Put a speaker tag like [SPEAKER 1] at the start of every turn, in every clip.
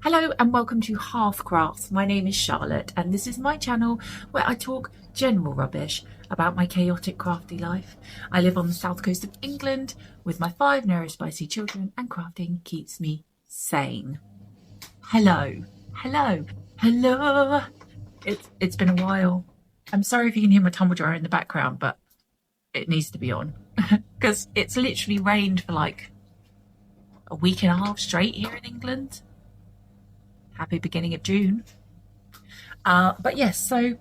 [SPEAKER 1] Hello and welcome to Half Crafts. My name is Charlotte and this is my channel where I talk general rubbish about my chaotic crafty life. I live on the south coast of England with my 5 neurospicy children and crafting keeps me sane. Hello, hello, hello. It's been a while. I'm sorry if you can hear my tumble dryer in the background, but it needs to be on because it's literally rained for like a week and a half straight here in England. Happy beginning of June. But yes, so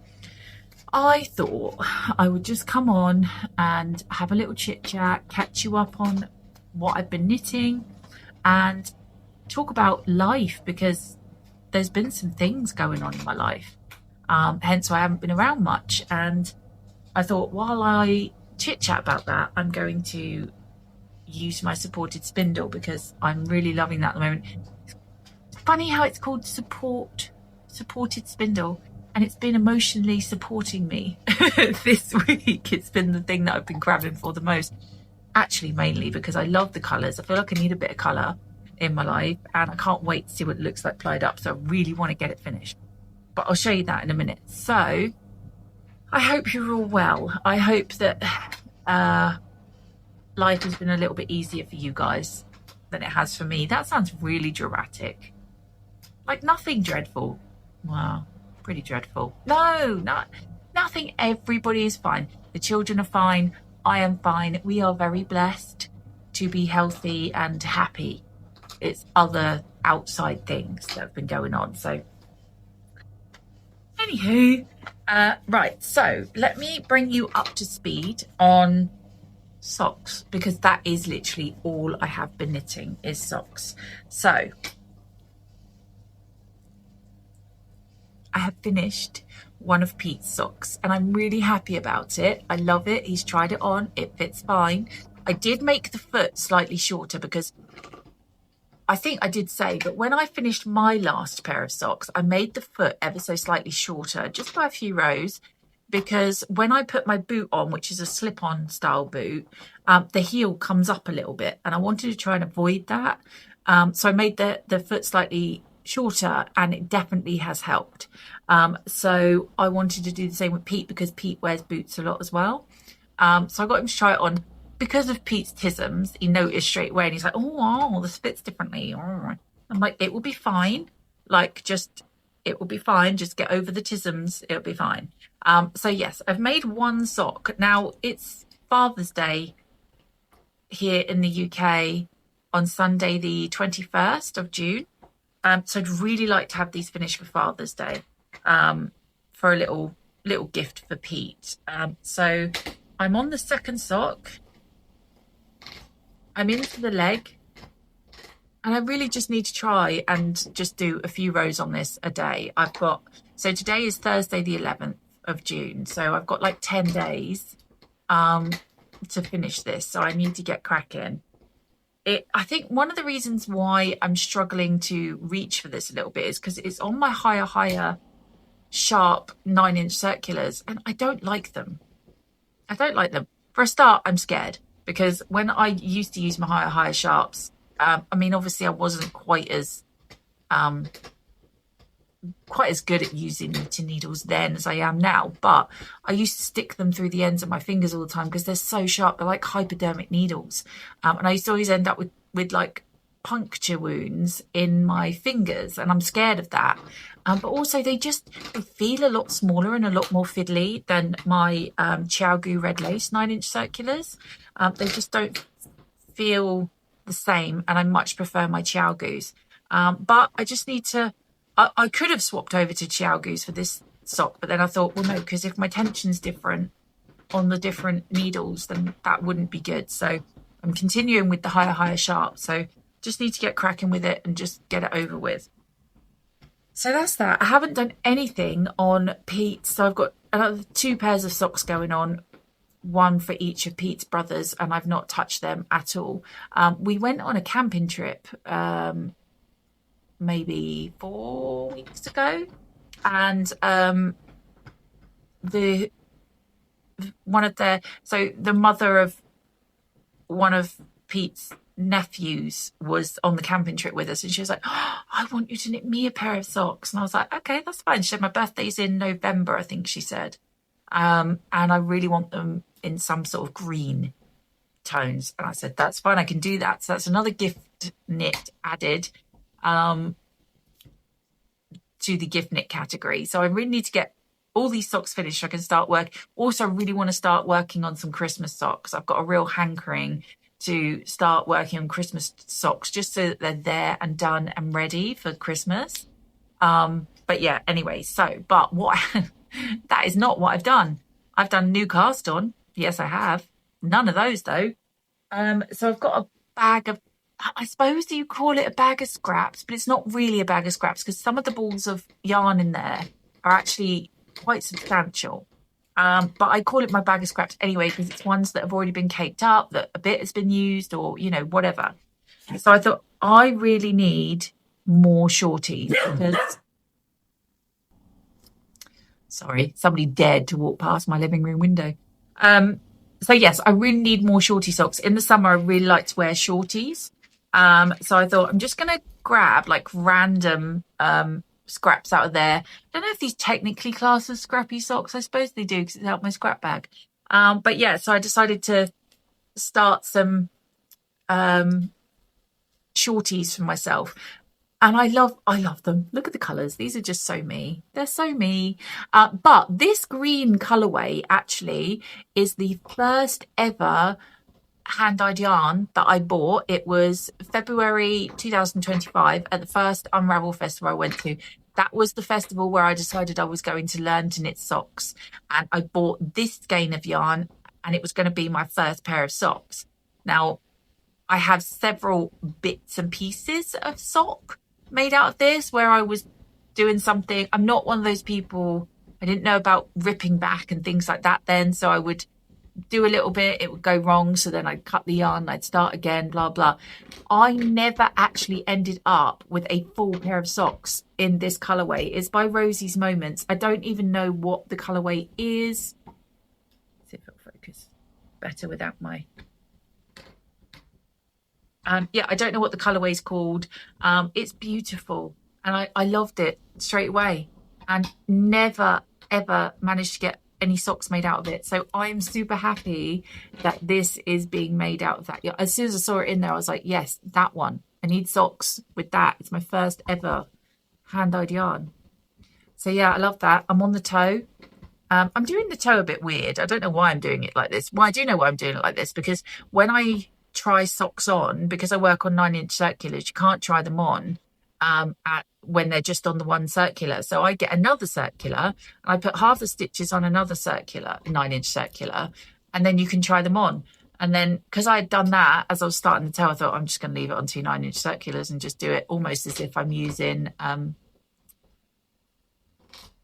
[SPEAKER 1] I thought I would just come on and have a little chit chat, catch you up on what I've been knitting and talk about life because there's been some things going on in my life. Hence why I haven't been around much. And I thought while I chit chat about that, I'm going to use my supported spindle because I'm really loving that at the moment. Funny how it's called supported spindle, and it's been emotionally supporting me this week. It's been the thing that I've been grabbing for the most, actually mainly because I love the colours. I feel like I need a bit of colour in my life and I can't wait to see what it looks like plied up, so I really want to get it finished, but I'll show you that in a minute. So I hope you're all well. I hope that life has been a little bit easier for you guys than it has for me. That sounds really dramatic. Like nothing dreadful. Wow, pretty dreadful. No, nothing. Everybody is fine. The children are fine. I am fine. We are very blessed to be healthy and happy. It's other outside things that have been going on. So anywho, right. So let me bring you up to speed on socks because that is literally all I have been knitting is socks. So I have finished one of Pete's socks and I'm really happy about it. I love it. He's tried it on. It fits fine. I did make the foot slightly shorter because I think I did say, but when I finished my last pair of socks, I made the foot ever so slightly shorter, just by a few rows, because when I put my boot on, which is a slip-on style boot, the heel comes up a little bit and I wanted to try and avoid that. So I made the foot slightly shorter and it definitely has helped. So I wanted to do the same with Pete because Pete wears boots a lot as well. So I got him to try it on because of Pete's tisms. He noticed straight away and he's like, oh, this fits differently. I'm like, it will be fine. It will be fine. Just get over the tisms. It'll be fine. So yes, I've made one sock. Now it's Father's Day here in the UK on Sunday, the 21st of June. So I'd really like to have these finished for Father's Day, for a little gift for Pete. So I'm on the second sock. I'm into the leg. And I really just need to try and just do a few rows on this a day. So today is Thursday the 11th of June. So I've got like 10 days to finish this. So I need to get cracking. I think one of the reasons why I'm struggling to reach for this a little bit is because it's on my higher sharp 9-inch circulars and I don't like them. I don't like them. For a start, I'm scared because when I used to use my higher sharps, I mean, obviously I wasn't quite as good at using knitting needles then as I am now, but I used to stick them through the ends of my fingers all the time because they're so sharp. They're like hypodermic needles, and I used to always end up with like puncture wounds in my fingers, and I'm scared of that. But also they feel a lot smaller and a lot more fiddly than my Chiaogu red lace 9-inch circulars. They just don't feel the same, and I much prefer my Chiaogus. But I just need to. I could have swapped over to Chiaogus for this sock, but then I thought, well, no, because if my tension's different on the different needles, then that wouldn't be good. So I'm continuing with the higher sharp. So just need to get cracking with it and just get it over with. So that's that. I haven't done anything on Pete. So I've got another 2 pairs of socks going on, one for each of Pete's brothers, and I've not touched them at all. We went on a camping trip maybe 4 weeks ago, and the mother of one of Pete's nephew's was on the camping trip with us, and she was like, oh, I want you to knit me a pair of socks. And I was like, okay, that's fine. She said my birthday's in November, I think she said. And I really want them in some sort of green tones. And I said, that's fine, I can do that. So that's another gift knit added to the gift knit category. So I really need to get all these socks finished so I can start work. Also, I really want to start working on some Christmas socks. I've got a real hankering to start working on Christmas socks just so that they're there and done and ready for Christmas. But yeah, anyway, but what that is not what I've done. I've done new cast on. Yes, I have. None of those though. So I've got a bag of, I suppose you call it a bag of scraps, but it's not really a bag of scraps because some of the balls of yarn in there are actually quite substantial. But I call it my bag of scraps anyway because it's ones that have already been caked up, that a bit has been used, or whatever. So I thought I really need more shorties because sorry, somebody dared to walk past my living room window. So yes, I really need more shorty socks. In the summer, I really like to wear shorties. So I thought I'm just going to grab like random scraps out of there. I don't know if these technically class as scrappy socks. I suppose they do because it's out my scrap bag. But yeah, so I decided to start some shorties for myself. And I love them. Look at the colours. These are just so me. They're so me. But this green colourway actually is the first ever hand-dyed yarn that I bought. It was February 2025 at the first Unravel festival I went to. That was the festival where I decided I was going to learn to knit socks. And I bought this skein of yarn and it was going to be my first pair of socks. Now, I have several bits and pieces of sock made out of this where I was doing something. I'm not one of those people, I didn't know about ripping back and things like that then, so I would do a little bit, it would go wrong, so then I'd cut the yarn, I'd start again, blah blah. I never actually ended up with a full pair of socks in this colorway. It's by Rosie's Moments. I don't even know what the colorway is. Let's see if it'll focus better without my yeah, I don't know what the colorway is called. It's beautiful and I loved it straight away and never ever managed to get any socks made out of it. So I'm super happy that this is being made out of that. As soon as I saw it in there, I was like, yes, that one. I need socks with that. It's my first ever hand-dyed yarn. So yeah, I love that. I'm on the toe. I'm doing the toe a bit weird. I don't know why I'm doing it like this. Well, I do know why I'm doing it like this because when I try socks on, because I work on 9-inch circulars, you can't try them on when they're just on the one circular. So I get another circular and I put half the stitches on another circular, 9-inch circular, and then you can try them on. And then because I had done that as I was starting the toe, I thought I'm just going to leave it on 2 9-inch circulars and just do it almost as if I'm using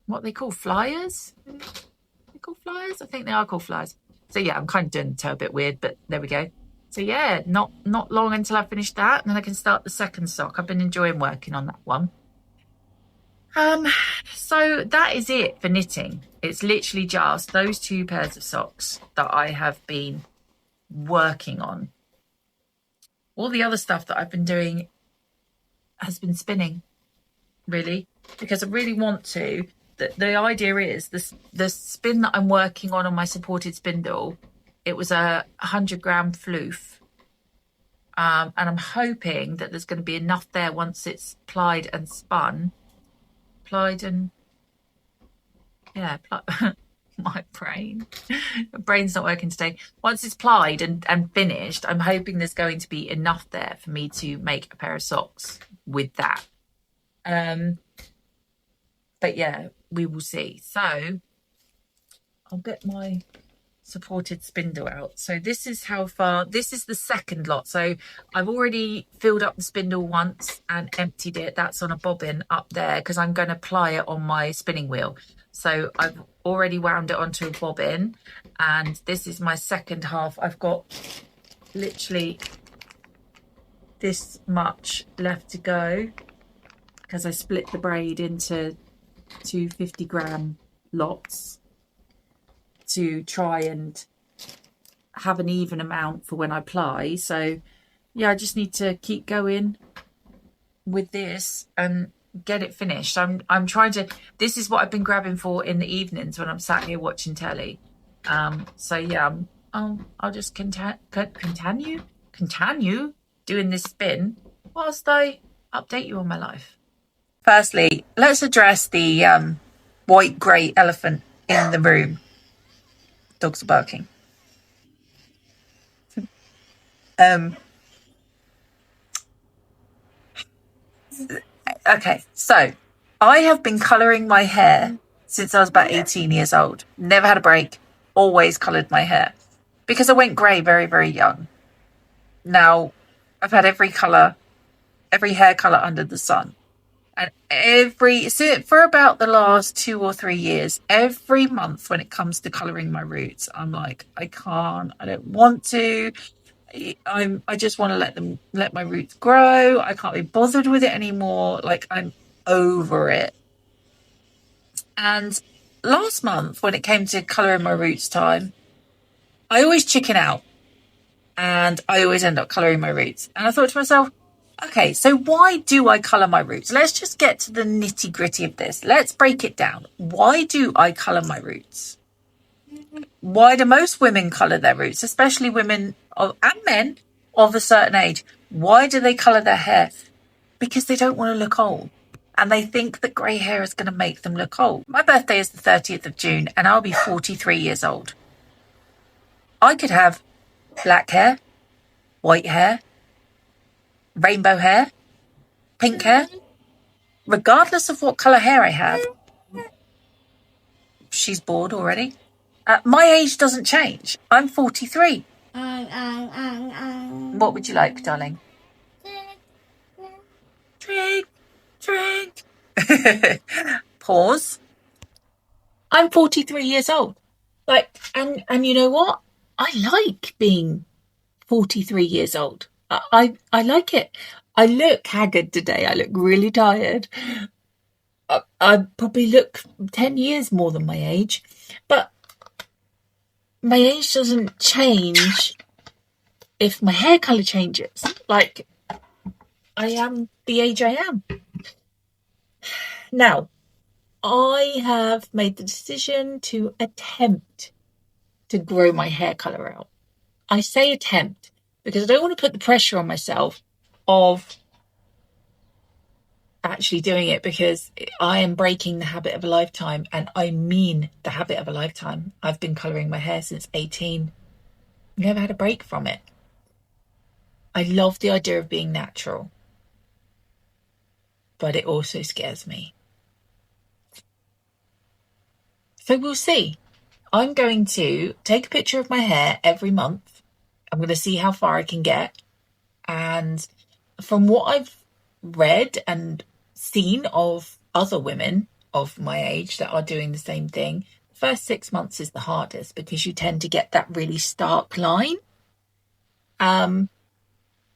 [SPEAKER 1] what they call flyers. They call flyers? I think they are called flyers. So yeah, I'm kind of doing the toe a bit weird, but there we go. So yeah, not long until I finish that, and then I can start the second sock. I've been enjoying working on that one. So that is it for knitting. It's literally just those 2 pairs of socks that I have been working on. All the other stuff that I've been doing has been spinning, really, because I really want to. The idea is the spin that I'm working on my supported spindle. It was a 100-gram floof. And I'm hoping that there's going to be enough there once it's plied and spun. Plied and... Yeah, my brain's not working today. Once it's plied and finished, I'm hoping there's going to be enough there for me to make a pair of socks with that. But yeah, we will see. So I'll get my supported spindle out. So this is how far, this is the second lot. So I've already filled up the spindle once and emptied it. That's on a bobbin up there because I'm going to ply it on my spinning wheel. So I've already wound it onto a bobbin, and this is my second half. I've got literally this much left to go because I split the braid into 2 50-gram lots to try and have an even amount for when I ply. So yeah, I just need to keep going with this and get it finished. I'm trying to. This is what I've been grabbing for in the evenings when I'm sat here watching telly. So yeah, I'll just continue doing this spin whilst I update you on my life. Firstly, let's address the white grey elephant in the room. Dogs are barking. Okay, so I have been colouring my hair since I was about 18 years old. Never had a break, always coloured my hair because I went grey very, very young. Now, I've had every colour, every hair colour under the sun. And for about the last 2 or 3 years, every month when it comes to colouring my roots, I'm like, I can't, I don't want to. I just want to let my roots grow. I can't be bothered with it anymore. Like, I'm over it. And last month, when it came to colouring my roots time, I always chicken out and I always end up colouring my roots. And I thought to myself, okay, so why do I colour my roots? Let's just get to the nitty gritty of this. Let's break it down. Why do I colour my roots? Why do most women colour their roots, especially women and men of a certain age? Why do they colour their hair? Because they don't want to look old. And they think that grey hair is going to make them look old. My birthday is the 30th of June and I'll be 43 years old. I could have black hair, white hair, rainbow hair, pink hair. Regardless of what colour hair I have. She's bored already. My age doesn't change. I'm 43. What would you like, darling? Drink. Pause. I'm 43 years old. And you know what? I like being 43 years old. I like it. I look haggard today. I look really tired. I probably look 10 years more than my age. But my age doesn't change if my hair colour changes. Like, I am the age I am. Now, I have made the decision to attempt to grow my hair colour out. I say attempt because I don't want to put the pressure on myself of actually doing it, because I am breaking the habit of a lifetime, and I mean the habit of a lifetime. I've been colouring my hair since 18. Never had a break from it. I love the idea of being natural, but it also scares me. So we'll see. I'm going to take a picture of my hair every month. I'm going to see how far I can get. And from what I've read and seen of other women of my age that are doing the same thing, the first 6 months is the hardest because you tend to get that really stark line.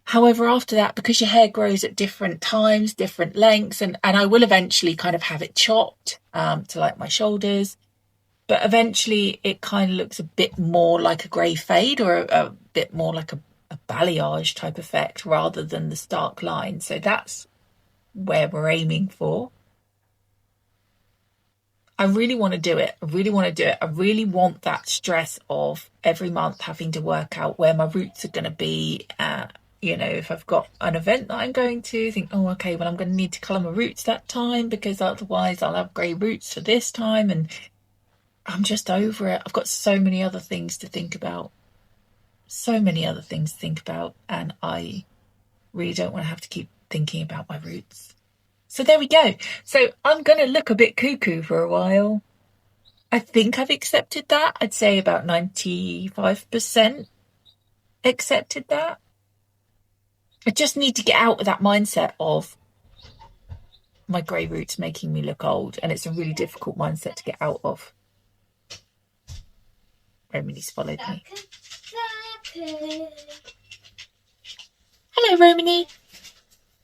[SPEAKER 1] However, after that, because your hair grows at different times, different lengths, and I will eventually kind of have it chopped to like my shoulders, but eventually it kind of looks a bit more like a grey fade, or a bit more like a balayage type effect rather than the stark line. So that's where we're aiming for. I really want to do it. I really want that stress of every month having to work out where my roots are going to be. If I've got an event that I'm going to, think, oh, okay, well, I'm going to need to colour my roots that time because otherwise I'll have grey roots for this time. And I'm just over it. I've got so many other things to think about. And I really don't want to have to keep thinking about my roots. So there we go. So I'm going to look a bit cuckoo for a while. I think I've accepted that. I'd say about 95% accepted that. I just need to get out of that mindset of my grey roots making me look old. And it's a really difficult mindset to get out of. Romany's followed me. Hello, Romany.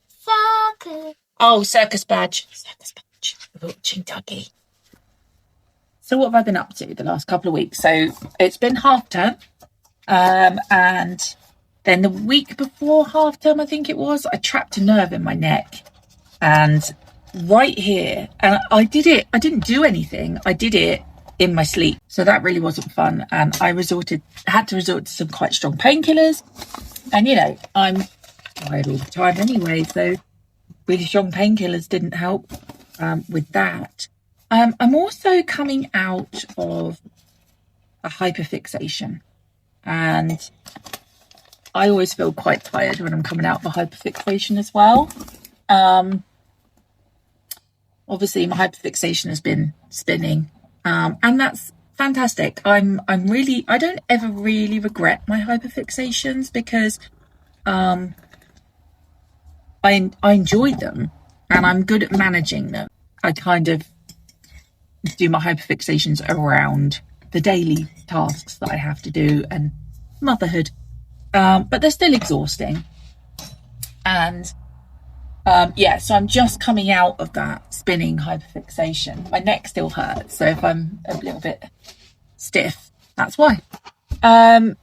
[SPEAKER 1] Circus. Oh, circus badge. Watching Dougie. So what have I been up to the last couple of weeks? So it's been half term. And Then the week before half term, I think it was, I trapped a nerve in my neck, and right here, and I didn't do anything. I did it in my sleep. So that really wasn't fun. And I had to resort to some quite strong painkillers. And, you know, I'm tired all the time anyway. So really strong painkillers didn't help with that. I'm also coming out of a hyperfixation. And I always feel quite tired when I'm coming out of a hyperfixation as well. Obviously, my hyperfixation has been spinning, and that's fantastic. I don't ever really regret my hyperfixations because I enjoy them and I'm good at managing them. I kind of do my hyperfixations around the daily tasks that I have to do and motherhood, but they're still exhausting. And so I'm just coming out of that spinning hyperfixation. My neck still hurts, so if I'm a little bit stiff, that's why. Oh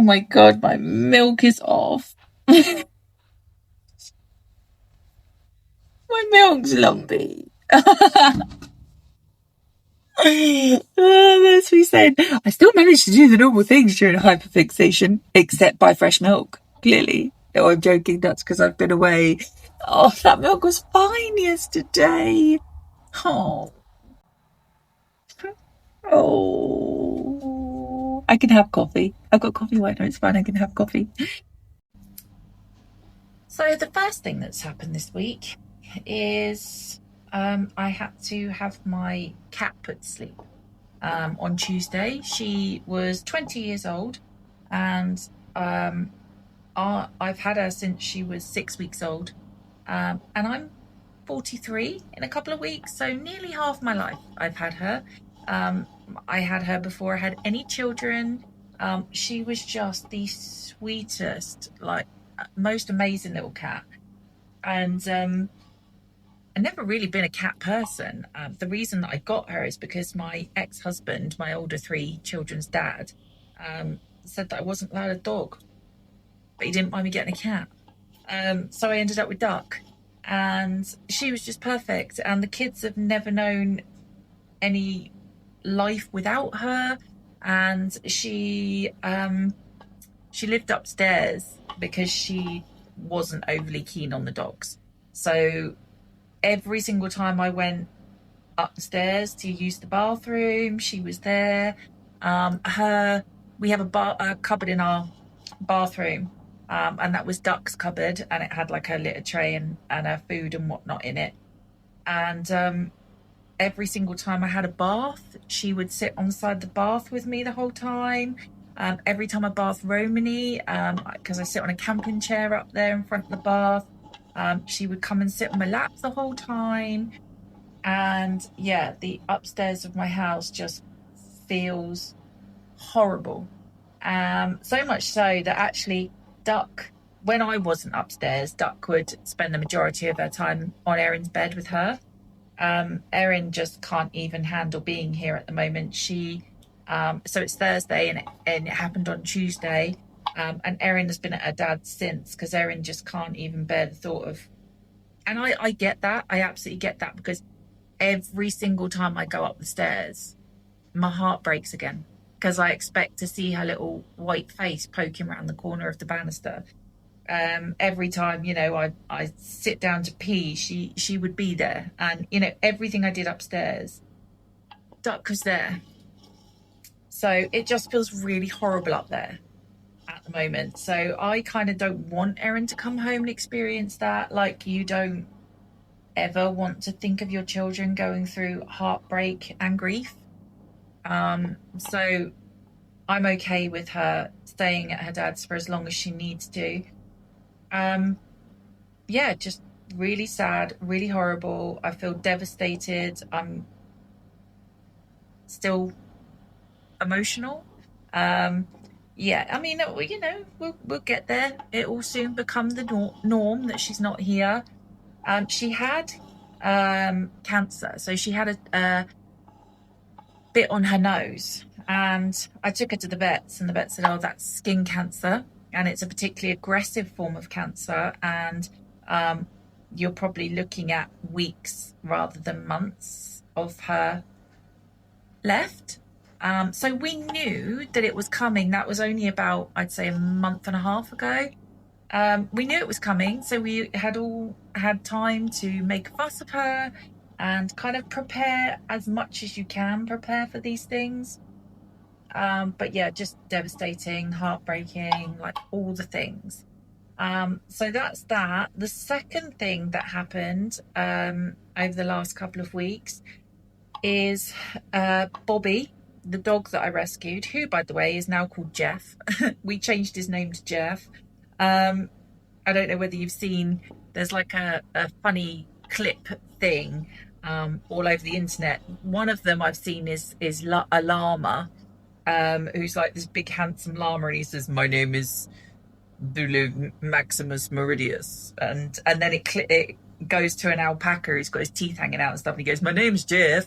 [SPEAKER 1] my god, my milk is off. My milk's lumpy. As we said, I still managed to do the normal things during hyperfixation, except buy fresh milk. Clearly. No, I'm joking. That's because I've been away. Oh, that milk was fine yesterday. Oh. Oh. I can have coffee. I've got coffee right now. It's fine. I can have coffee. So the first thing that's happened this week is I had to have my cat put to sleep on Tuesday. She was 20 years old, and I've had her since she was 6 weeks old, and I'm 43 in a couple of weeks, so nearly half my life I've had her. I had her before I had any children. She was just the sweetest, like most amazing little cat, and I've never really been a cat person. The reason that I got her is because my ex-husband, my older 3 children's dad, said that I wasn't allowed a dog, but he didn't mind me getting a cat. So I ended up with Duck, and she was just perfect. And the kids have never known any life without her. And she lived upstairs because she wasn't overly keen on the dogs. So every single time I went upstairs to use the bathroom, she was there. We have a cupboard in our bathroom, and that was Duck's cupboard, and it had like her litter tray and her food and whatnot in it. And every single time I had a bath, she would sit on the side of the bath with me the whole time. Every time I bath Romany, because I sit on a camping chair up there in front of the bath, she would come and sit on my lap the whole time. And yeah, the upstairs of my house just feels horrible. So much so that actually Duck, when I wasn't upstairs, Duck would spend the majority of her time on Erin's bed with her. Erin just can't even handle being here at the moment. So it's Thursday and it happened on Tuesday. And Erin has been at her dad's since, because Erin just can't even bear the thought of, and I get that. I absolutely get that, because every single time I go up the stairs, my heart breaks again, because I expect to see her little white face poking around the corner of the banister. Every time, you know, I sit down to pee, she would be there. And, you know, everything I did upstairs, Duck was there. So it just feels really horrible up there at the moment. So I kind of don't want Erin to come home and experience that. Like, you don't ever want to think of your children going through heartbreak and grief. So I'm okay with her staying at her dad's for as long as she needs to. Yeah, just really sad, really horrible. I feel devastated. I'm still emotional. Yeah, I mean, you know, we'll get there. It will soon become the norm that she's not here. She had cancer, so she had a bit on her nose, And I took her to the vets, and the vet said, oh, that's skin cancer, and it's a particularly aggressive form of cancer, and you're probably looking at weeks rather than months of her left. So we knew that it was coming. That was only about, I'd say, a month and a half ago. We knew it was coming, so we had all had time to make a fuss of her and kind of prepare as much as you can prepare for these things. But yeah, just devastating, heartbreaking, like all the things. So that's that. The second thing that happened over the last couple of weeks is Bobby, the dog that I rescued, who, by the way, is now called Jeff. We changed his name to Jeff. I don't know whether you've seen, there's like a funny clip thing all over the internet. One of them I've seen is a llama, who's like this big handsome llama, and he says, my name is Bulu Maximus Meridius, and then it goes to an alpaca who's got his teeth hanging out and stuff, and he goes, my name's Jeff.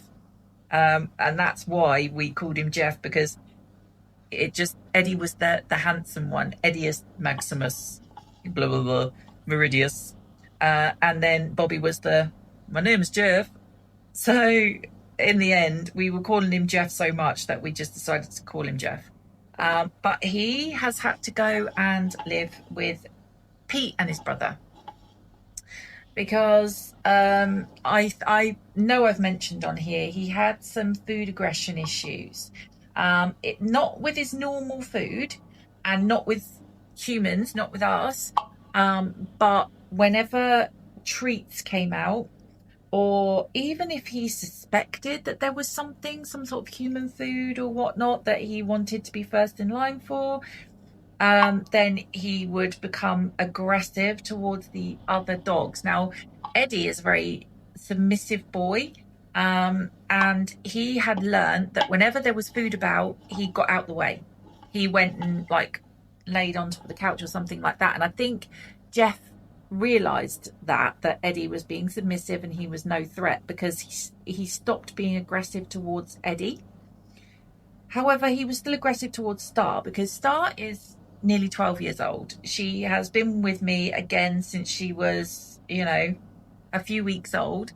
[SPEAKER 1] And that's why we called him Jeff, because Eddie was the handsome one, Edius Maximus blah blah blah Meridius, and then Bobby was my name's Jeff. So in the end, we were calling him Jeff so much that we just decided to call him Jeff. But he has had to go and live with Pete and his brother, because I know I've mentioned on here he had some food aggression issues. Not with his normal food and not with humans, not with us, but whenever treats came out, or even if he suspected that there was some sort of human food or whatnot that he wanted to be first in line for, then he would become aggressive towards the other dogs. Now, Eddie is a very submissive boy, and he had learned that whenever there was food about, he got out the way. He went and like laid on top of the couch or something like that. And I think Jeff realized that Eddie was being submissive and he was no threat, because he stopped being aggressive towards Eddie. However, he was still aggressive towards Star, because Star is nearly 12 years old. She has been with me again since she was, a few weeks old.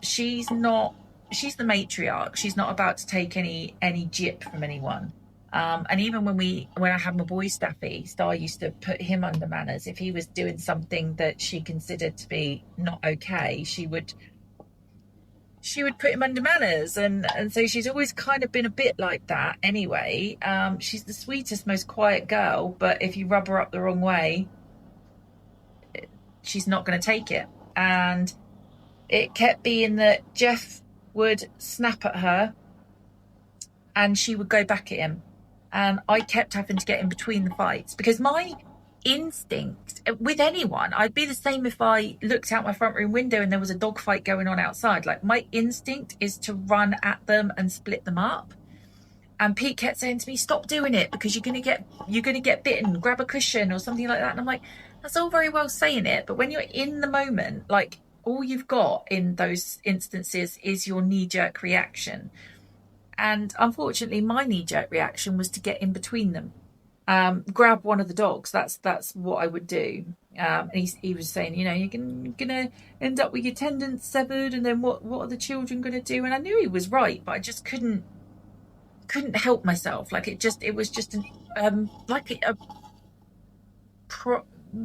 [SPEAKER 1] She's the matriarch. She's not about to take any jip from anyone. And even when I had my boy Staffy, Star used to put him under manners. If he was doing something that she considered to be not okay, she would put him under manners, and so she's always kind of been a bit like that anyway. She's the sweetest, most quiet girl, but if you rub her up the wrong way, she's not going to take it. And it kept being that Jeff would snap at her and she would go back at him, and I kept having to get in between the fights, because my instinct with anyone, I'd be the same if I looked out my front room window and there was a dog fight going on outside. Like, my instinct is to run at them and split them up. And Pete kept saying to me, stop doing it, because you're gonna get bitten, grab a cushion or something like that. And I'm like, that's all very well saying it, but when you're in the moment, like, all you've got in those instances is your knee-jerk reaction. And unfortunately, my knee-jerk reaction was to get in between them. Grab one of the dogs. That's what I would do. And he was saying, you're gonna end up with your tendons severed, and then what are the children gonna do? And I knew he was right, but I just couldn't help myself. Like, it was just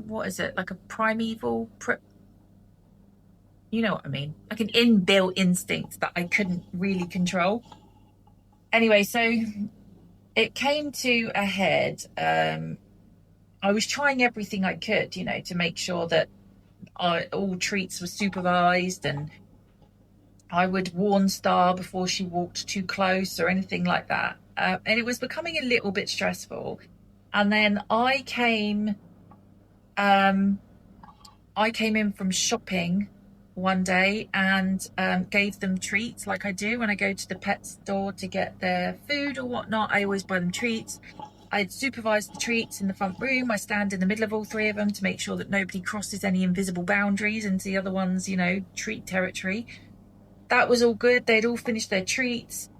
[SPEAKER 1] what is it? Like a primeval, you know what I mean? Like an inbuilt instinct that I couldn't really control. Anyway, so it came to a head. I was trying everything I could, to make sure that all treats were supervised, and I would warn Star before she walked too close or anything like that. And it was becoming a little bit stressful. And then I came in from shopping one day and gave them treats, like I do when I go to the pet store to get their food or whatnot. I always buy them treats. I'd supervise the treats in the front room. I stand in the middle of all three of them to make sure that nobody crosses any invisible boundaries into the other one's, treat territory. That was all good. They'd all finished their treats.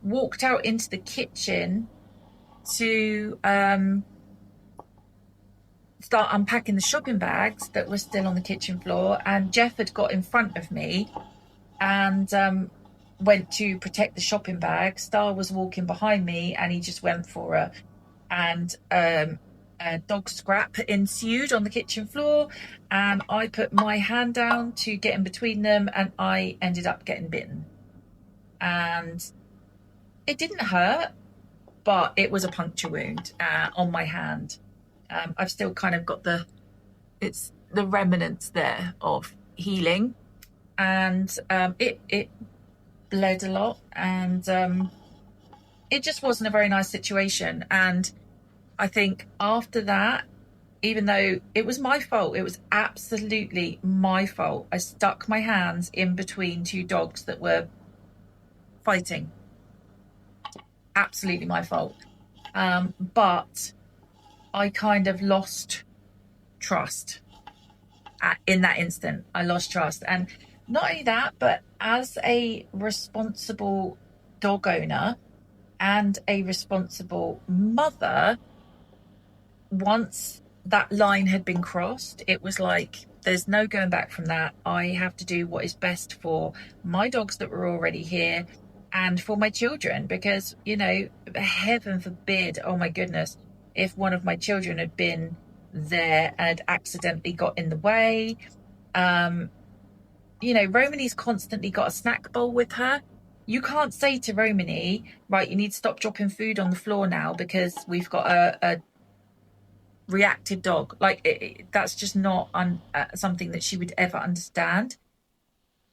[SPEAKER 1] walked out into the kitchen to start unpacking the shopping bags that were still on the kitchen floor, and Jeff had got in front of me and went to protect the shopping bag. Star was walking behind me and he just went for her, and a dog scrap ensued on the kitchen floor, and I put my hand down to get in between them, and I ended up getting bitten. And it didn't hurt, but it was a puncture wound on my hand. I've still kind of got the remnants there of healing, and it bled a lot, and it just wasn't a very nice situation. And I think after that, even though it was my fault, it was absolutely my fault. I stuck my hands in between two dogs that were fighting. Absolutely my fault. But I kind of lost trust in that instant. I lost trust. And not only that, but as a responsible dog owner and a responsible mother, once that line had been crossed, it was like, there's no going back from that. I have to do what is best for my dogs that were already here and for my children, because, you know, heaven forbid, oh my goodness, if one of my children had been there and accidentally got in the way. You know, Romany's constantly got a snack bowl with her. You can't say to Romany, right, you need to stop dropping food on the floor now because we've got a reactive dog. Like, that's just not something that she would ever understand.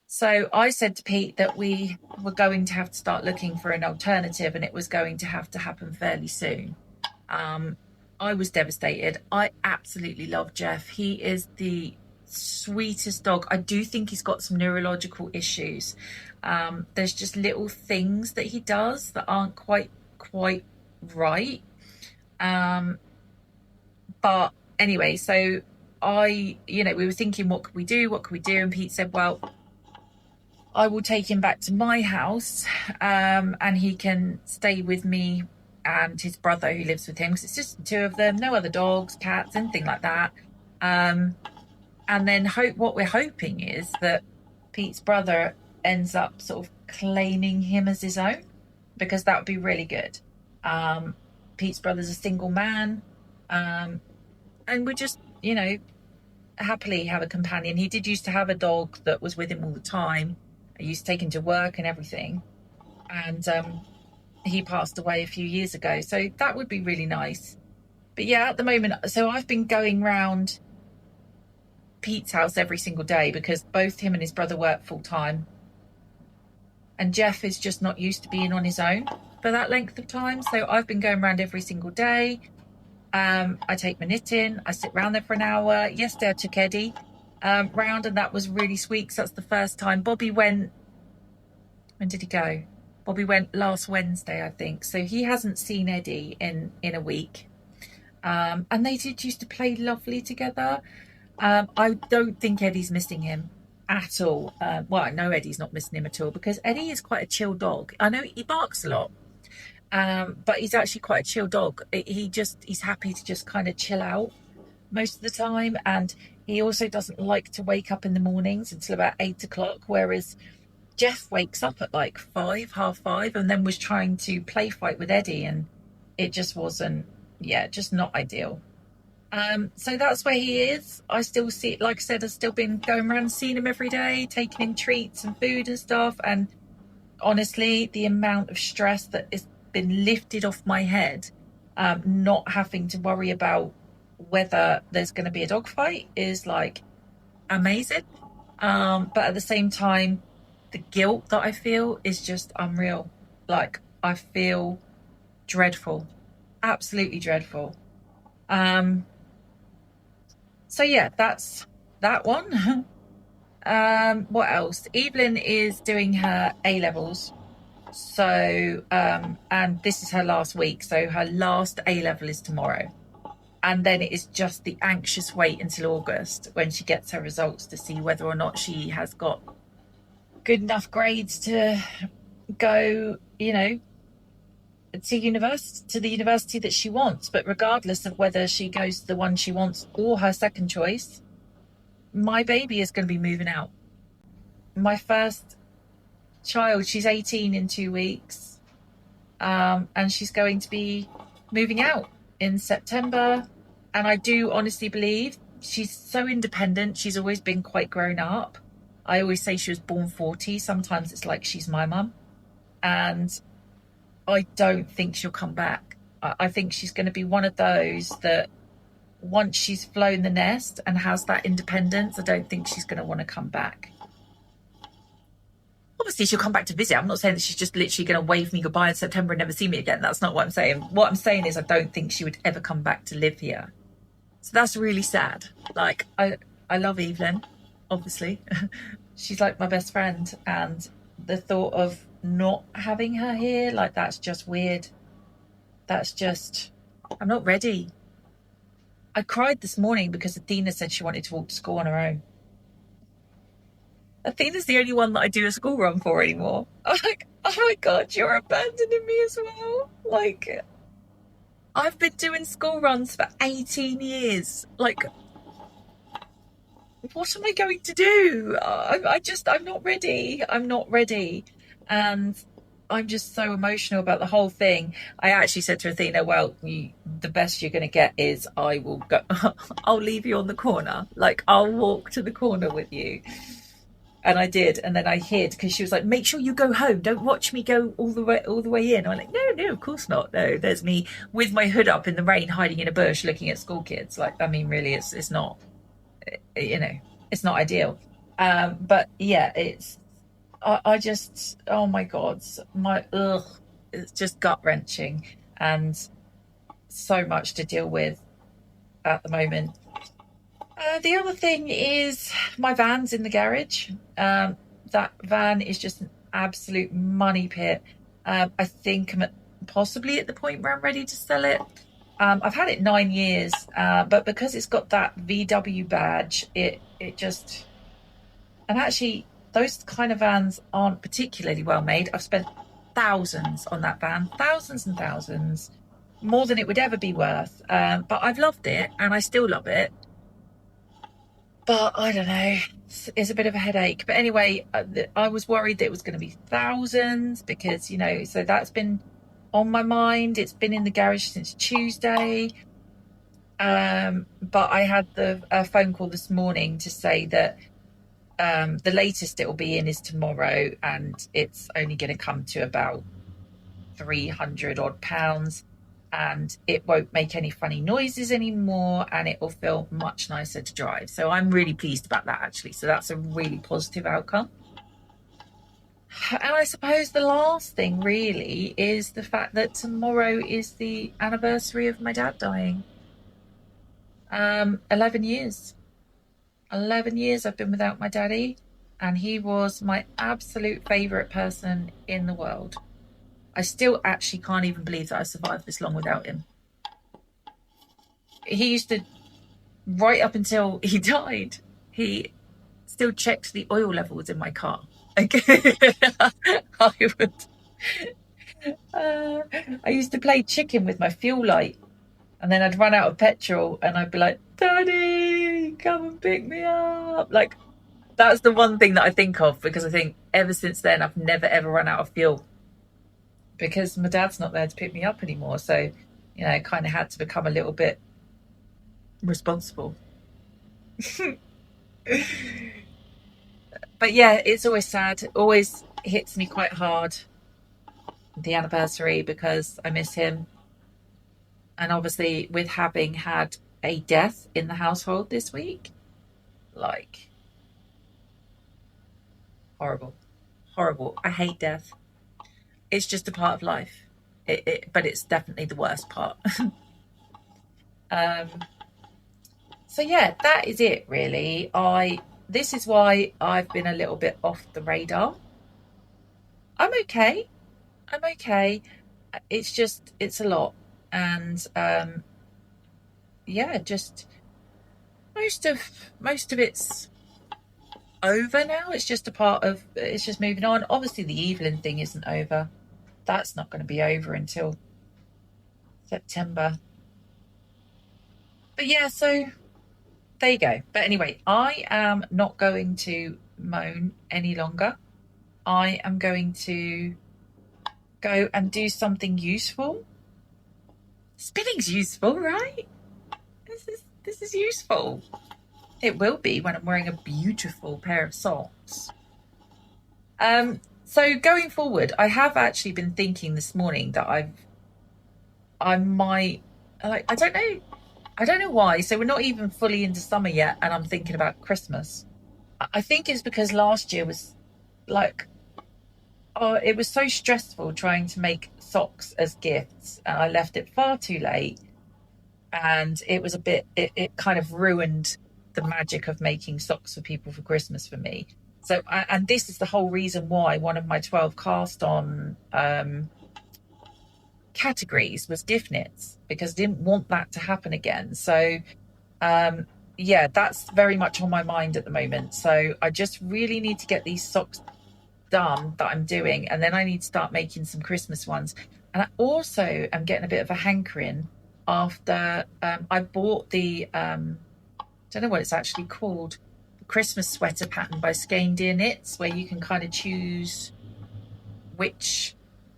[SPEAKER 1] So I said to Pete that we were going to have to start looking for an alternative, and it was going to have to happen fairly soon. I was devastated. I absolutely love Jeff. He is the sweetest dog. I do think he's got some neurological issues. There's just little things that he does that aren't quite right. But anyway, so we were thinking, what could we do? And Pete said, well, I will take him back to my house, and he can stay with me and his brother who lives with him, because it's just the two of them, no other dogs, cats, anything like that. And then what we're hoping is that Pete's brother ends up sort of claiming him as his own, because that would be really good. Pete's brother's a single man, and we just, you know, happily have a companion. He did used to have a dog that was with him all the time. I used to take him to work and everything, and he passed away a few years ago, so that would be really nice. But yeah, at the moment, so I've been going round Pete's house every single day because both him and his brother work full time, and Jeff is just not used to being on his own for that length of time. So I've been going around every single day. I take my knitting, I sit around there for an hour. Yesterday I took Eddie round, and that was really sweet because that's the first time. Bobby went, when did he go? Bobby went last Wednesday, I think. So he hasn't seen Eddie in a week. And they did used to play lovely together. I don't think Eddie's missing him at all. Well, I know Eddie's not missing him at all, because Eddie is quite a chill dog. I know he barks a lot, but he's actually quite a chill dog. He's happy to just kind of chill out most of the time. And he also doesn't like to wake up in the mornings until about 8 o'clock, whereas Jeff wakes up at like 5:30, and then was trying to play fight with Eddie, and it just wasn't, just not ideal. So that's where he is. I still see, like I said, I've still been going around seeing him every day, taking him treats and food and stuff. And honestly, the amount of stress that has been lifted off my head, not having to worry about whether there's going to be a dog fight, is like amazing. But at the same time, the guilt that I feel is just unreal. Like, I feel dreadful, absolutely dreadful. So yeah, that's that one. What else? Evelyn is doing her A-levels. So, and this is her last week. So her last A-level is tomorrow. And then it is just the anxious wait until August when she gets her results to see whether or not she has got good enough grades to go, you know, to the university that she wants. But regardless of whether she goes to the one she wants or her second choice, my baby is going to be moving out. My first child, she's 18 in 2 weeks, and she's going to be moving out in September. And I do honestly believe she's so independent. She's always been quite grown up. I always say she was born 40. Sometimes it's like she's my mum. And I don't think she'll come back. I think she's going to be one of those that once she's flown the nest and has that independence, I don't think she's going to want to come back. Obviously, she'll come back to visit. I'm not saying that she's just literally going to wave me goodbye in September and never see me again. That's not what I'm saying. What I'm saying is I don't think she would ever come back to live here. So that's really sad. Like, I love Evelyn, obviously. She's like my best friend. And the thought of not having her here, like, that's just weird. That's just, I'm not ready. I cried this morning because Athena said she wanted to walk to school on her own. Athena's the only one that I do a school run for anymore. I'm like, oh my God, you're abandoning me as well. Like, I've been doing school runs for 18 years. Like, what am I going to do? I'm not ready. I'm not ready. And I'm just so emotional about the whole thing. I actually said to Athena, well, the best you're going to get is I will go, I'll leave you on the corner. Like, I'll walk to the corner with you. And I did, and then I hid because she was like, make sure you go home. Don't watch me go all the way in. I'm like, no, of course not. No, there's me with my hood up in the rain, hiding in a bush, looking at school kids. Like, I mean, really, it's not, it's not ideal. But yeah, I just, oh my God, it's just gut wrenching and so much to deal with at the moment. The other thing is my van's in the garage. That van is just an absolute money pit. I think I'm possibly at the point where I'm ready to sell it. I've had it 9 years, but because it's got that VW badge, it just... And actually, those kind of vans aren't particularly well made. I've spent thousands on that van, thousands and thousands, more than it would ever be worth. But I've loved it, and I still love it. But I don't know, it's a bit of a headache. But anyway, I was worried that it was going to be thousands because, so that's been on my mind. It's been in the garage since Tuesday. But I had a phone call this morning to say that the latest it will be in is tomorrow, and it's only going to come to about 300 odd pounds. And it won't make any funny noises anymore, and it will feel much nicer to drive. So I'm really pleased about that, actually. So that's a really positive outcome. And I suppose the last thing really is the fact that tomorrow is the anniversary of my dad dying. 11 years. 11 years I've been without my daddy, and he was my absolute favourite person in the world. I still actually can't even believe that I survived this long without him. He used to, right up until he died, he still checked the oil levels in my car. I used to play chicken with my fuel light, and then I'd run out of petrol and I'd be like, Daddy, come and pick me up. Like, that's the one thing that I think of, because I think ever since then I've never ever run out of fuel. Because my dad's not there to pick me up anymore. So, I kind of had to become a little bit responsible. But yeah, it's always sad. It always hits me quite hard, the anniversary, because I miss him. And obviously, with having had a death in the household this week, like, horrible. Horrible. I hate death. It's just a part of life, but it's definitely the worst part. So yeah, that is it really. This is why I've been a little bit off the radar. I'm okay. It's a lot. And yeah, just most of it's over now. It's just moving on. Obviously the Evelyn thing isn't over. that's not going to be over until September. But yeah, so there you go. But anyway, I am not going to moan any longer. I am going to go and do something useful. Spinning's useful, right? This is useful. It will be when I'm wearing a beautiful pair of socks. So going forward, I have actually been thinking this morning that I might, like, I don't know why. So we're not even fully into summer yet, and I'm thinking about Christmas. I think it's because last year was like, oh, it was so stressful trying to make socks as gifts, and I left it far too late. And it was a bit, it kind of ruined the magic of making socks for people for Christmas for me. So, and this is the whole reason why one of my 12 cast on categories was gift knits, because I didn't want that to happen again. So, yeah, that's very much on my mind at the moment. So I just really need to get these socks done that I'm doing, and then I need to start making some Christmas ones. And I also am getting a bit of a hankering after I bought the don't know what it's actually called, the Christmas sweater pattern by Skein Deer Knits, where you can kind of choose which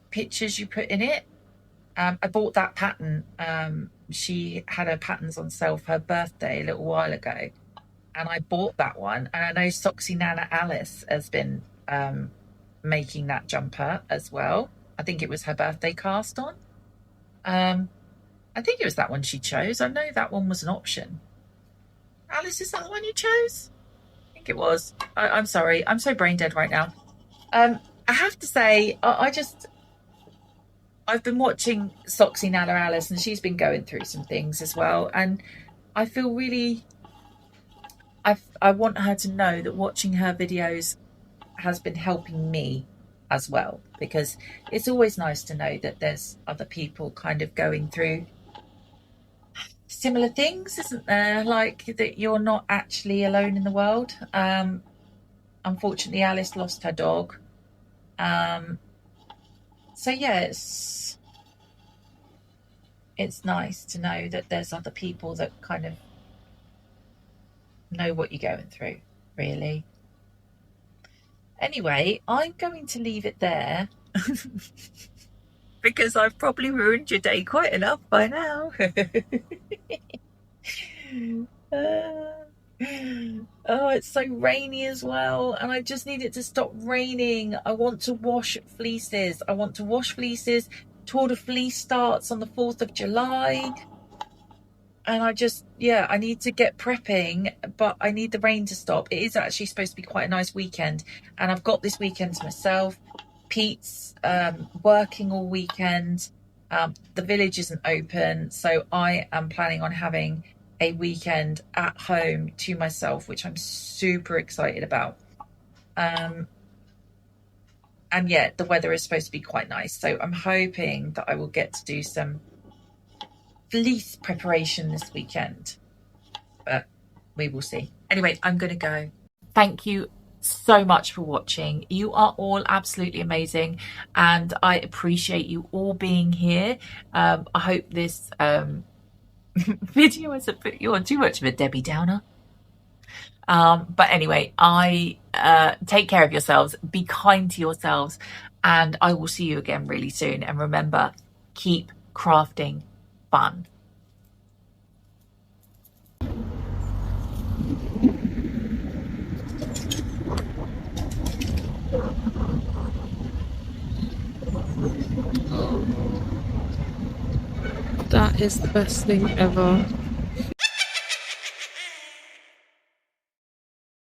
[SPEAKER 1] pictures you put in it. I bought that pattern. She had her patterns on sale for her birthday a little while ago, and I bought that one. And I know Soxy Nana Alice has been making that jumper as well. I think it was her birthday cast on. I think it was that one she chose. I know that one was an option. Alice, is that the one you chose? I think it was. I'm sorry. I'm so brain dead right now. I have to say, I've been watching Soxy Nana Alice, and she's been going through some things as well. And I feel really, I want her to know that watching her videos has been helping me as well, because it's always nice to know that there's other people kind of going through similar things, isn't there? Like that you're not actually alone in the world. Unfortunately, Alice lost her dog. So yeah, it's nice to know that there's other people that kind of know what you're going through, really. Anyway, I'm going to leave it there because I've probably ruined your day quite enough by now. Oh, it's so rainy as well, and I just need it to stop raining. I want to wash fleeces. Tour de Fleece starts on the 4th of July. And I need to get prepping, but I need the rain to stop. It is actually supposed to be quite a nice weekend, and I've got this weekend to myself. Pete's working all weekend. The village isn't open, so I am planning on having a weekend at home to myself, which I'm super excited about. And yeah, the weather is supposed to be quite nice, so I'm hoping that I will get to do some fleece preparation this weekend, but we will see. Anyway, I'm gonna go. Thank you so much for watching. You are all absolutely amazing, and I appreciate you all being here. I hope this video hasn't put you on too much of a Debbie Downer. But anyway, I take care of yourselves, be kind to yourselves, and I will see you again really soon. And remember, keep crafting fun.
[SPEAKER 2] That is the best thing ever.